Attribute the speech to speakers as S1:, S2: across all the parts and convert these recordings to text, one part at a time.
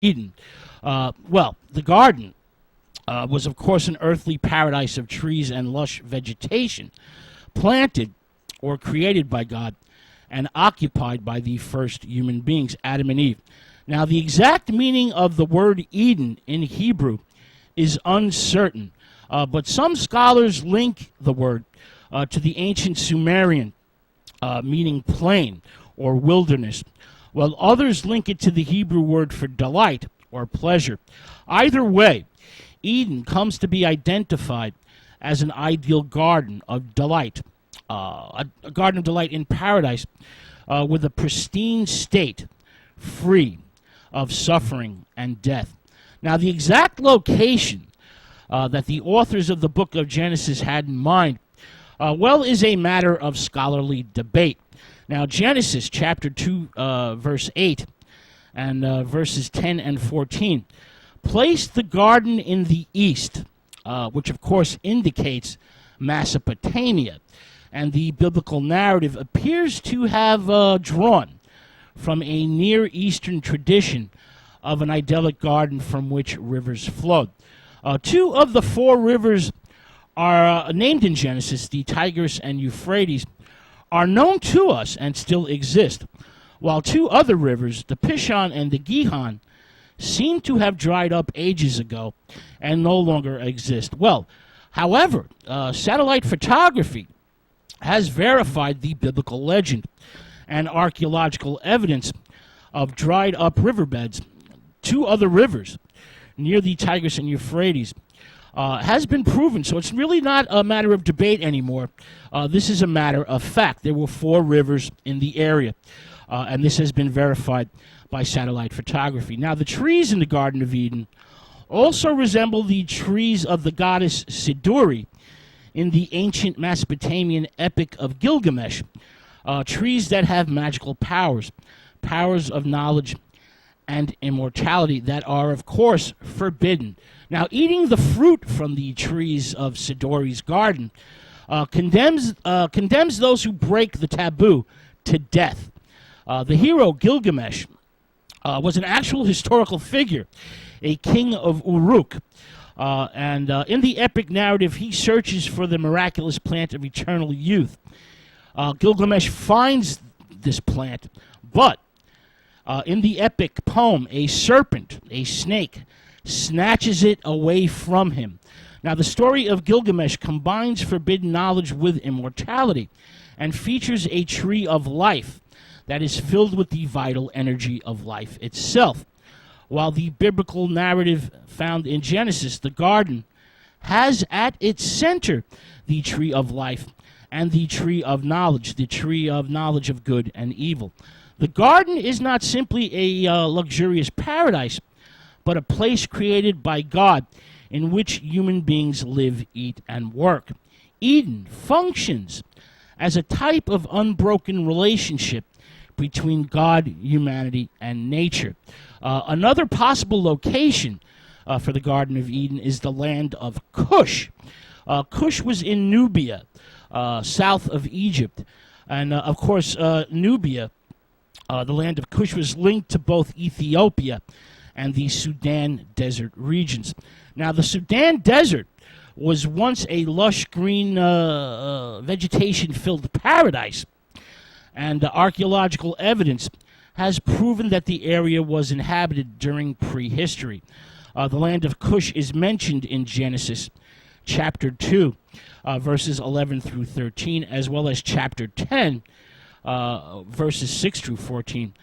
S1: Eden. The garden was, of course, an earthly paradise of trees and lush vegetation, planted or created by God and occupied by the first human beings, Adam and Eve. Now, the exact meaning of the word Eden in Hebrew is uncertain, but some scholars link the word to the ancient Sumerian, meaning plain or wilderness, while others link it to the Hebrew word for delight or pleasure. Either way, Eden comes to be identified as an ideal garden of delight, a garden of delight in paradise with a pristine state, free of suffering and death. Now, the exact location that the authors of the book of Genesis had in mind, is a matter of scholarly debate. Now, Genesis chapter 2, verse 8, and verses 10 and 14 place the garden in the east, which of course indicates Mesopotamia, and the biblical narrative appears to have drawn from a Near Eastern tradition of an idyllic garden from which rivers flowed. Two of the four rivers are named in Genesis, the Tigris and Euphrates, are known to us and still exist, while two other rivers, the Pishon and the Gihon, seem to have dried up ages ago and no longer exist. However, satellite photography has verified the biblical legend, and archaeological evidence of dried up riverbeds, two other rivers near the Tigris and Euphrates, has been proven. So it's really not a matter of debate anymore. This is a matter of fact. There were four rivers in the area, and this has been verified by satellite photography. Now, the trees in the Garden of Eden also resemble the trees of the goddess Siduri in the ancient Mesopotamian epic of Gilgamesh, trees that have magical powers of knowledge and immortality that are, of course, forbidden. Now, eating the fruit from the trees of Siduri's garden condemns those who break the taboo to death. The hero Gilgamesh was an actual historical figure, a king of Uruk. And in the epic narrative, he searches for the miraculous plant of eternal youth. Gilgamesh finds this plant, but in the epic poem, a serpent, a snake, snatches it away from him. Now, the story of Gilgamesh combines forbidden knowledge with immortality and features a tree of life that is filled with the vital energy of life itself. While the biblical narrative found in Genesis, the garden, has at its center the tree of life and the tree of knowledge, the tree of knowledge of good and evil. The garden is not simply a luxurious paradise, but a place created by God in which human beings live, eat, and work. Eden functions as a type of unbroken relationship between God, humanity, and nature. Another possible location for the Garden of Eden is the land of Cush. Cush was in Nubia, south of Egypt. And, of course, Nubia, the land of Cush, was linked to both Ethiopia and the Sudan desert regions. Now, the Sudan desert was once a lush green vegetation-filled paradise, and archaeological evidence has proven that the area was inhabited during prehistory. The land of Cush is mentioned in Genesis chapter 2, verses 11 through 13, as well as chapter 10, verses 6 through 14.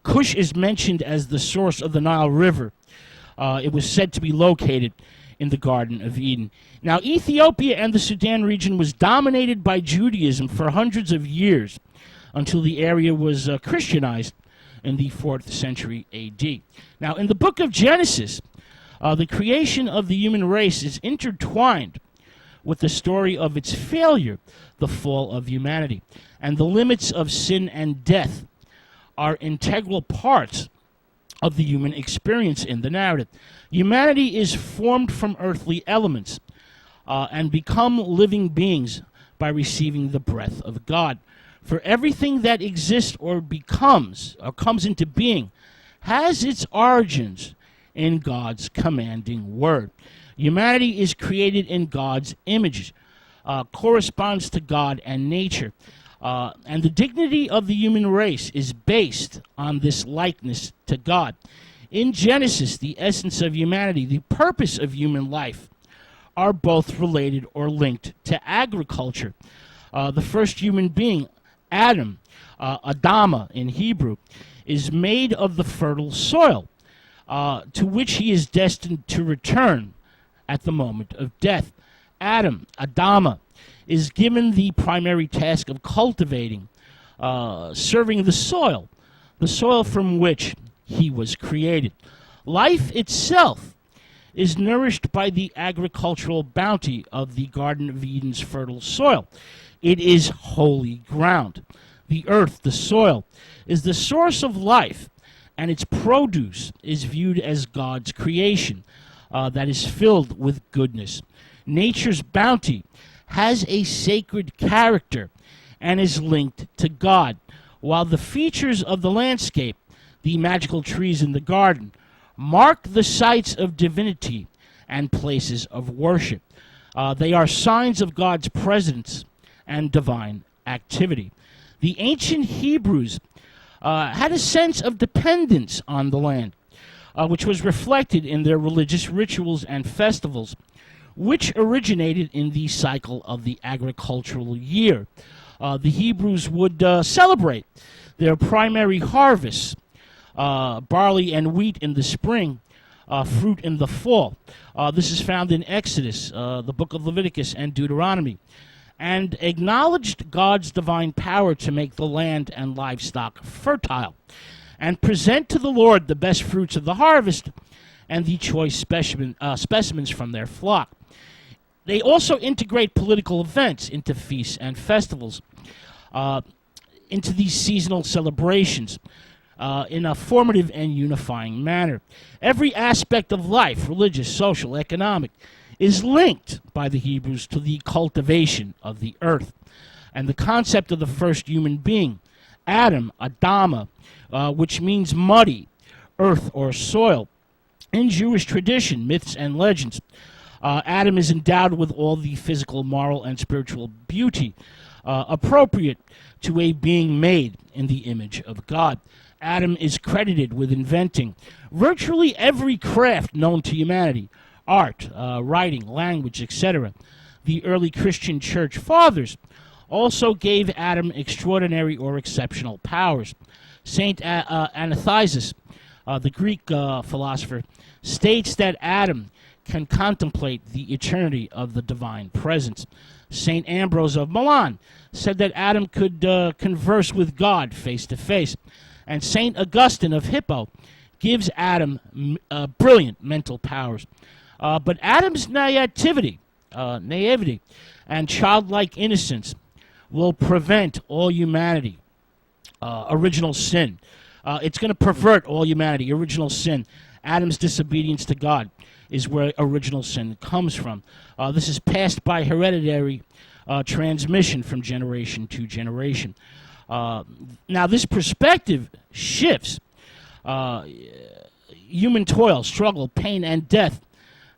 S1: Cush is mentioned as the source of the Nile River. It was said to be located in the Garden of Eden. Now, Ethiopia and the Sudan region was dominated by Judaism for hundreds of years until the area was Christianized in the 4th century A.D. Now, in the book of Genesis, the creation of the human race is intertwined with the story of its failure, the fall of humanity. And the limits of sin and death are integral parts of the human experience in the narrative. Humanity is formed from earthly elements and become living beings by receiving the breath of God. For everything that exists or becomes or comes into being has its origins in God's commanding word. Humanity is created in God's image, corresponds to God and nature, and the dignity of the human race is based on this likeness to God. In Genesis, the essence of humanity, the purpose of human life, are both related or linked to agriculture. The first human being, Adam, Adama in Hebrew, is made of the fertile soil, to which he is destined to return at the moment of death. Adam, Adama, is given the primary task of cultivating, serving the soil from which he was created. Life itself is nourished by the agricultural bounty of the Garden of Eden's fertile soil. It is holy ground. The earth, the soil, is the source of life, and its produce is viewed as God's creation that is filled with goodness. Nature's bounty has a sacred character and is linked to God, while the features of the landscape, the magical trees in the garden, mark the sites of divinity and places of worship. They are signs of God's presence and divine activity. The ancient Hebrews had a sense of dependence on the land, which was reflected in their religious rituals and festivals, which originated in the cycle of the agricultural year. The Hebrews would celebrate their primary harvests, barley and wheat in the spring, fruit in the fall. This is found in Exodus, the book of Leviticus, and Deuteronomy, and acknowledged God's divine power to make the land and livestock fertile, and present to the Lord the best fruits of the harvest and the choice specimens from their flock. They also integrate political events into feasts and festivals, into these seasonal celebrations, in a formative and unifying manner. Every aspect of life, religious, social, economic, is linked by the Hebrews to the cultivation of the earth. And the concept of the first human being, Adam, Adama, which means muddy, earth or soil. In Jewish tradition, myths, and legends, Adam is endowed with all the physical, moral, and spiritual beauty appropriate to a being made in the image of God. Adam is credited with inventing virtually every craft known to humanity: art, writing, language, etc. The early Christian church fathers also gave Adam extraordinary or exceptional powers. Saint Athanasius, the Greek philosopher, states that Adam can contemplate the eternity of the divine presence. Saint Ambrose of Milan said that Adam could converse with God face to face. And Saint Augustine of Hippo gives Adam brilliant mental powers. But Adam's naivety and childlike innocence will prevent all humanity, original sin. It's going to pervert all humanity, original sin. Adam's disobedience to God is where original sin comes from. This is passed by hereditary transmission from generation to generation. Now, this perspective shifts. Human toil, struggle, pain, and death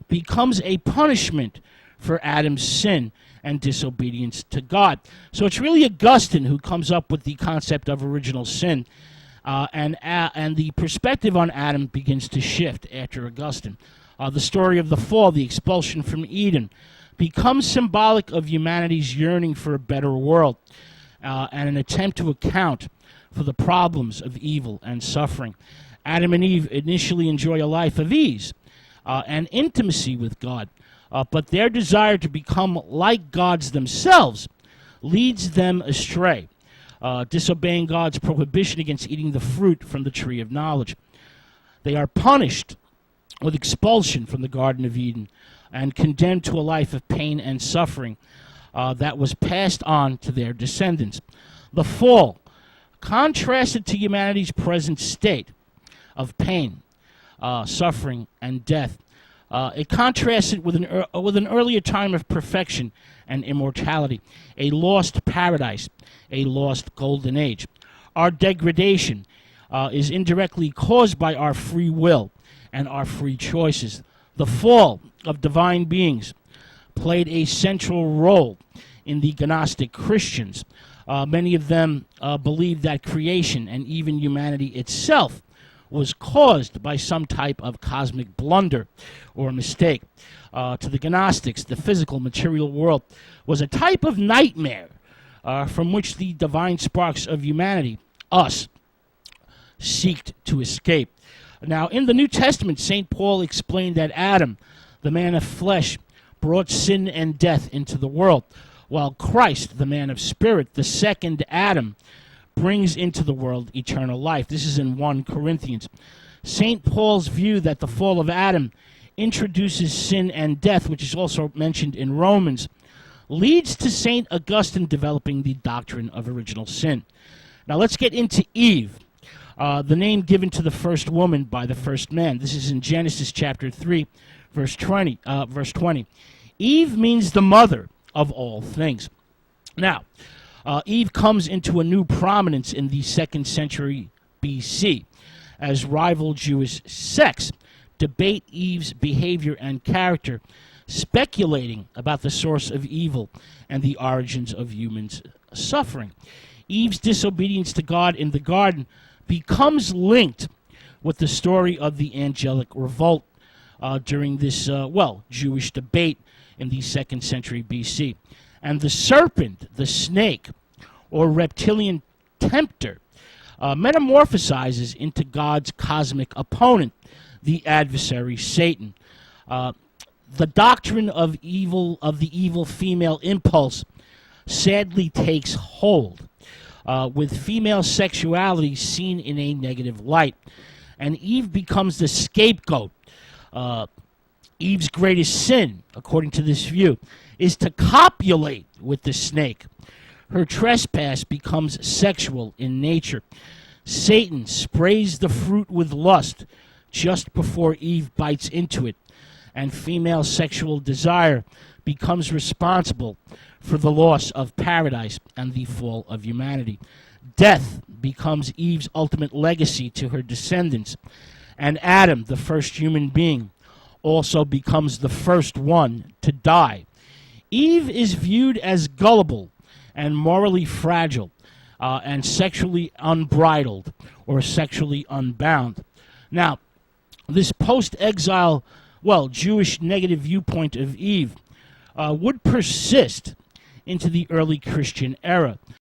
S1: becomes a punishment for Adam's sin and disobedience to God. So it's really Augustine who comes up with the concept of original sin, and the perspective on Adam begins to shift after Augustine. The story of the fall, the expulsion from Eden, becomes symbolic of humanity's yearning for a better world, and an attempt to account for the problems of evil and suffering. Adam and Eve initially enjoy a life of ease and intimacy with God, but their desire to become like gods themselves leads them astray, disobeying God's prohibition against eating the fruit from the tree of knowledge. They are punished with expulsion from the Garden of Eden and condemned to a life of pain and suffering that was passed on to their descendants. The fall, contrasted to humanity's present state of pain, suffering, and death, it contrasted with an earlier time of perfection and immortality, a lost paradise, a lost golden age. Our degradation is indirectly caused by our free will and our free choices. The fall of divine beings played a central role in the Gnostic Christians. Many of them believed that creation and even humanity itself was caused by some type of cosmic blunder or mistake. To the Gnostics, the physical, material world was a type of nightmare from which the divine sparks of humanity, us, seeked to escape. Now, in the New Testament, St. Paul explained that Adam, the man of flesh, brought sin and death into the world, while Christ, the man of spirit, the second Adam, brings into the world eternal life. This is in 1 Corinthians. St. Paul's view that the fall of Adam introduces sin and death, which is also mentioned in Romans, leads to St. Augustine developing the doctrine of original sin. Now let's get into Eve, the name given to the first woman by the first man. This is in Genesis chapter 3, verse 20. Eve means the mother of all things. Now, Eve comes into a new prominence in the 2nd century BC as rival Jewish sects debate Eve's behavior and character, speculating about the source of evil and the origins of humans' suffering. Eve's disobedience to God in the garden becomes linked with the story of the angelic revolt during this, Jewish debate in the 2nd century BC. And the serpent, the snake, or reptilian tempter, metamorphosizes into God's cosmic opponent, the adversary Satan. The doctrine of evil, of the evil female impulse, sadly takes hold, with female sexuality seen in a negative light. And Eve becomes the scapegoat. Eve's greatest sin, according to this view, is to copulate with the snake. Her trespass becomes sexual in nature. Satan sprays the fruit with lust just before Eve bites into it, and female sexual desire becomes responsible for the loss of paradise and the fall of humanity. Death becomes Eve's ultimate legacy to her descendants, and Adam, the first human being, also becomes the first one to die. Eve is viewed as gullible and morally fragile and sexually unbridled or sexually unbound. Now, this post-exile, Jewish negative viewpoint of Eve would persist into the early Christian era,